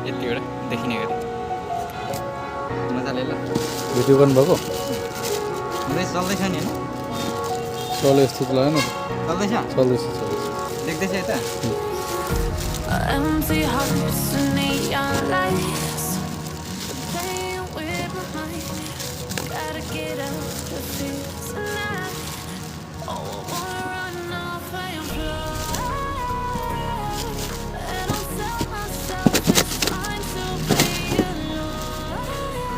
यतिवटा देखिने गरी मजाले ल भिडियो गर्नुभएको हुँदैछ चल्दैछ नि होइन चले यस्तो लागेन चल्दैछ चल्दैछ देख्दैछ यता Empty hearts and neon lights playing with my mind. Gotta get out the fear tonight. Oh, I wanna run off and fly. And I'll tell myself it's fine to be alone.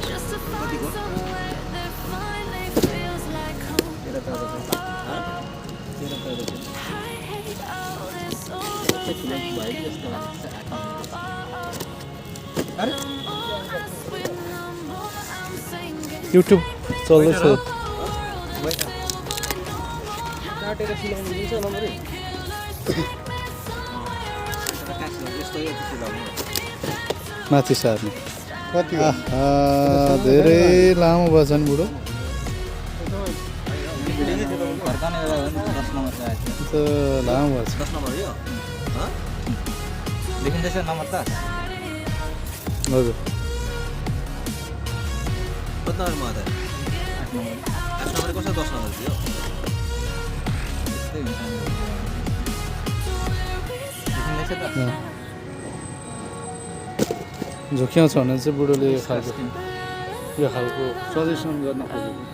Just to find somewhere that finally feels like home. I hate all this overthinking. YouTube चल्दैछ माथि सार्ने धेरै लामो भएछ नि बुढो लामो भएछ देखिँदैछ नम्बर त हजुर कति नम्बरमा आधा 8 नम्बर कसरी 10 नम्बर थियो देखिँदैछ त झुक्याउँछ भने चाहिँ बुढोले यो खालको सजेसन गर्न खोजेको